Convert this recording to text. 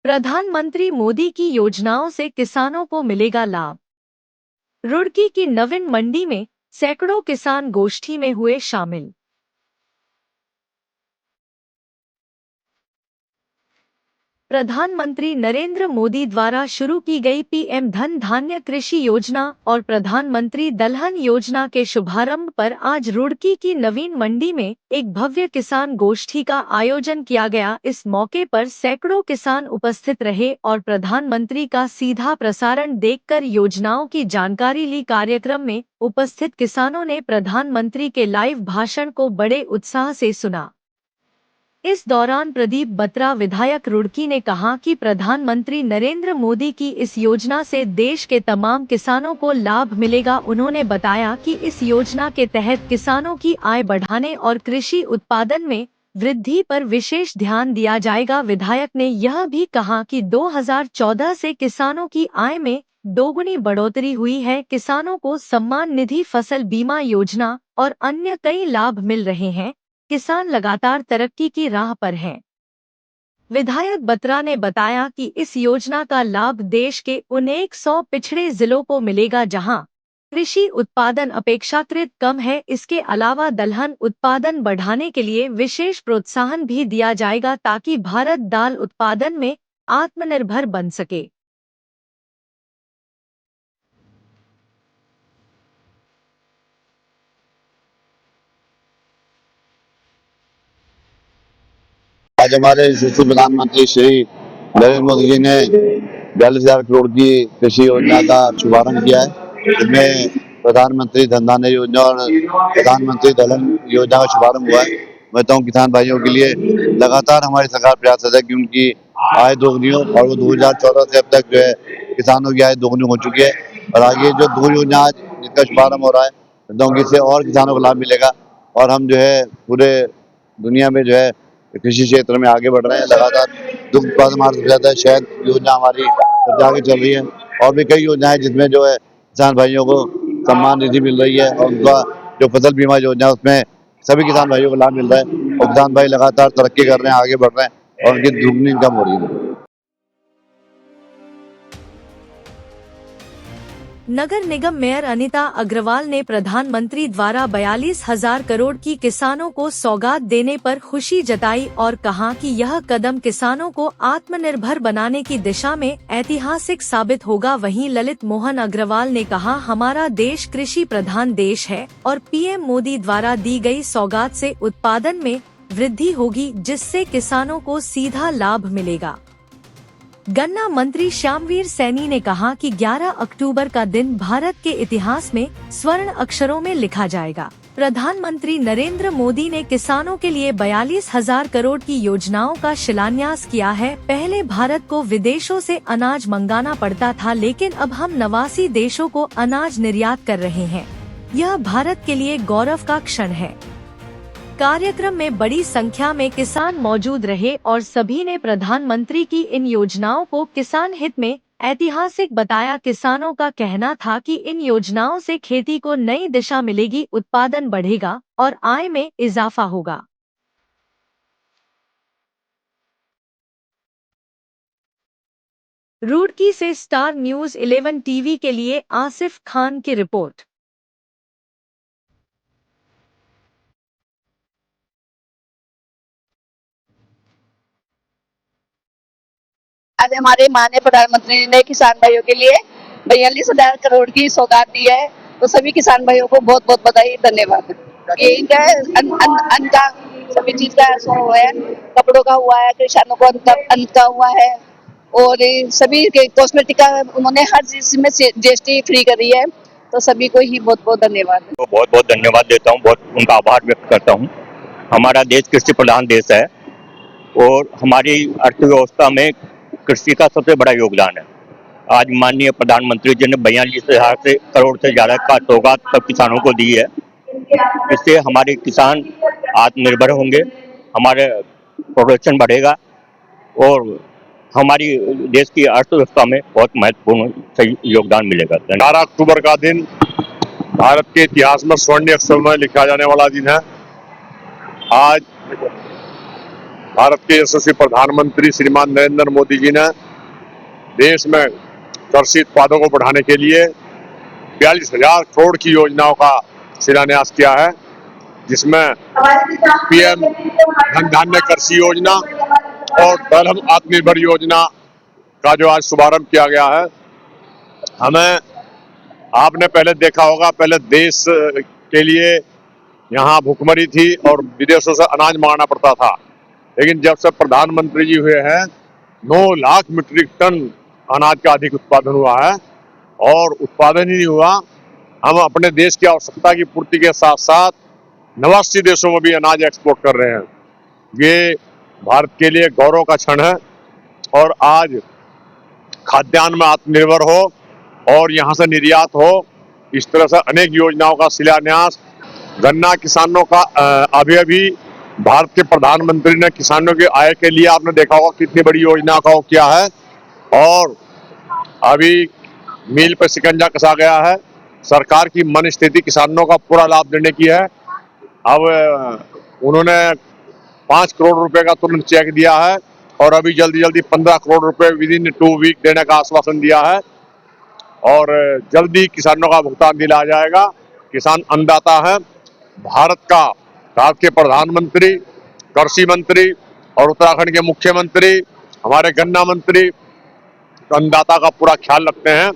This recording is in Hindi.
प्रधानमंत्री मोदी की योजनाओं से किसानों को मिलेगा लाभ। रुड़की की नवीन मंडी में सैकड़ों किसान गोष्ठी में हुए शामिल। प्रधानमंत्री नरेंद्र मोदी द्वारा शुरू की गई पीएम धन धान्य कृषि योजना और प्रधानमंत्री दलहन योजना के शुभारंभ पर आज रुड़की की नवीन मंडी में एक भव्य किसान गोष्ठी का आयोजन किया गया। इस मौके पर सैकड़ों किसान उपस्थित रहे और प्रधानमंत्री का सीधा प्रसारण देखकर योजनाओं की जानकारी ली। कार्यक्रम में उपस्थित किसानों ने प्रधानमंत्री के लाइव भाषण को बड़े उत्साह से सुना। इस दौरान प्रदीप बत्रा विधायक रुड़की ने कहा कि प्रधानमंत्री नरेंद्र मोदी की इस योजना से देश के तमाम किसानों को लाभ मिलेगा। उन्होंने बताया कि इस योजना के तहत किसानों की आय बढ़ाने और कृषि उत्पादन में वृद्धि पर विशेष ध्यान दिया जाएगा। विधायक ने यह भी कहा कि 2014 से किसानों की आय में दोगुनी बढ़ोतरी हुई है। किसानों को सम्मान निधि, फसल बीमा योजना और अन्य कई लाभ मिल रहे हैं। किसान लगातार तरक्की की राह पर हैं। विधायक बत्रा ने बताया कि इस योजना का लाभ देश के उन 100 पिछड़े जिलों को मिलेगा जहां कृषि उत्पादन अपेक्षाकृत कम है। इसके अलावा दलहन उत्पादन बढ़ाने के लिए विशेष प्रोत्साहन भी दिया जाएगा ताकि भारत दाल उत्पादन में आत्मनिर्भर बन सके। आज हमारे यशस्वी प्रधानमंत्री श्री नरेंद्र मोदी जी ने 42,000 करोड़ की कृषि योजना का शुभारंभ किया है। इसमें प्रधानमंत्री धन धान्य योजना और प्रधानमंत्री दलहन योजना का शुभारंभ हुआ है। मैं कहता हूँ किसान भाइयों के लिए लगातार हमारी सरकार प्रयासरत है कि उनकी आय दोगुनी हो और वो 2014 से अब तक जो है किसानों की आय दोगुनी हो चुकी है। और आगे जो दो योजना आज जिसका शुभारंभ हो रहा है, मैं कहता हूँ इससे और किसानों को लाभ मिलेगा और हम जो है पूरे दुनिया में जो है कृषि क्षेत्र में आगे बढ़ रहे हैं। लगातार दुग्ध उत्पादन हमारा सबसे ज्यादा है, शहद योजना हमारी सबसे आगे चल रही है और भी कई योजनाएं जिसमें जो है किसान भाइयों को सम्मान निधि मिल रही है और उनका जो फसल बीमा योजना है उसमें सभी किसान भाइयों को लाभ मिल रहा है और किसान भाई लगातार तरक्की कर रहे हैं, आगे बढ़ रहे हैं और उनकी दुगनी इनकम हो रही है। नगर निगम मेयर अनिता अग्रवाल ने प्रधानमंत्री द्वारा 42,000 करोड़ की किसानों को सौगात देने पर खुशी जताई और कहा कि यह कदम किसानों को आत्मनिर्भर बनाने की दिशा में ऐतिहासिक साबित होगा। वहीं ललित मोहन अग्रवाल ने कहा, हमारा देश कृषि प्रधान देश है और पीएम मोदी द्वारा दी गई सौगात से उत्पादन में वृद्धि होगी जिससे किसानों को सीधा लाभ मिलेगा। गन्ना मंत्री श्यामवीर सैनी ने कहा कि 11 अक्टूबर का दिन भारत के इतिहास में स्वर्ण अक्षरों में लिखा जाएगा। प्रधानमंत्री नरेंद्र मोदी ने किसानों के लिए 42,000 करोड़ की योजनाओं का शिलान्यास किया है। पहले भारत को विदेशों से अनाज मंगाना पड़ता था, लेकिन अब हम 89 देशों को अनाज निर्यात कर रहे हैं। यह भारत के लिए गौरव का क्षण है। कार्यक्रम में बड़ी संख्या में किसान मौजूद रहे और सभी ने प्रधानमंत्री की इन योजनाओं को किसान हित में ऐतिहासिक बताया। किसानों का कहना था कि इन योजनाओं से खेती को नई दिशा मिलेगी, उत्पादन बढ़ेगा और आय में इजाफा होगा। रुड़की से स्टार न्यूज़ 11 टीवी के लिए आसिफ खान की रिपोर्ट। आज हमारे माननीय प्रधानमंत्री ने किसान भाइयों के लिए 42,000 करोड़ की सौगात दी है, तो सभी किसान भाइयों को बहुत बहुत बधाई, धन्यवाद। ये इनका अन्न का सभी चीज का हुआ है, कपड़ों का हुआ है, किसानों को अन्न का हुआ है और सभी कॉस्मेटिक का उन्होंने हर चीज में जीएसटी फ्री करी है, तो सभी को ही बहुत बहुत धन्यवाद। तो बहुत बहुत धन्यवाद देता हूँ, बहुत उनका आभार व्यक्त करता हूँ। हमारा देश कृषि प्रधान देश है और हमारी अर्थव्यवस्था में कृषि का सबसे बड़ा योगदान है। आज माननीय प्रधानमंत्री जी ने 42,000 करोड़ से ज्यादा का सौगात सब किसानों को दी है। इससे हमारे किसान आत्मनिर्भर होंगे, हमारे प्रोडक्शन बढ़ेगा और हमारी देश की अर्थव्यवस्था में बहुत महत्वपूर्ण सही योगदान मिलेगा। 12 अक्टूबर का दिन भारत के इतिहास में स्वर्ण अक्षर में लिखा जाने वाला दिन है। आज भारत के यशस्वी प्रधानमंत्री श्रीमान नरेंद्र मोदी जी ने देश में कृषि उत्पादों को बढ़ाने के लिए 42,000 करोड़ की योजनाओं का शिलान्यास किया है, जिसमें पीएम धन धान्य कृषि योजना और दलहन आत्मनिर्भर योजना का जो आज शुभारंभ किया गया है। हमें आपने पहले देखा होगा, पहले देश के लिए यहाँ भुखमरी थी और विदेशों से अनाज मंगाना पड़ता था, लेकिन जब से प्रधानमंत्री जी हुए हैं 9 लाख मीट्रिक टन अनाज का अधिक उत्पादन हुआ है। और उत्पादन ही नहीं हुआ, हम अपने देश की आवश्यकता की पूर्ति के साथ साथ 89 देशों में भी अनाज एक्सपोर्ट कर रहे हैं। ये भारत के लिए गौरव का क्षण है और आज खाद्यान्न में आत्मनिर्भर हो और यहाँ से निर्यात हो, इस तरह से अनेक योजनाओं का शिलान्यास। गन्ना किसानों का अभी भारत के प्रधानमंत्री ने किसानों की आय के लिए आपने देखा होगा कितनी बड़ी योजना का वो किया है और अभी मील पर शिकंजा कसा गया है। सरकार की मन स्थिति किसानों का पूरा लाभ देने की है। अब उन्होंने 5 करोड़ रुपए का तुरंत चेक दिया है और अभी जल्दी 15 करोड़ रुपए विदिन 2 वीक देने का आश्वासन दिया है और जल्दी किसानों का भुगतान दिलाया जाएगा। किसान अन्नदाता है। भारत के प्रधानमंत्री, कृषि मंत्री और उत्तराखंड के मुख्यमंत्री, हमारे गन्ना मंत्री अन्नदाता का पूरा ख्याल रखते हैं।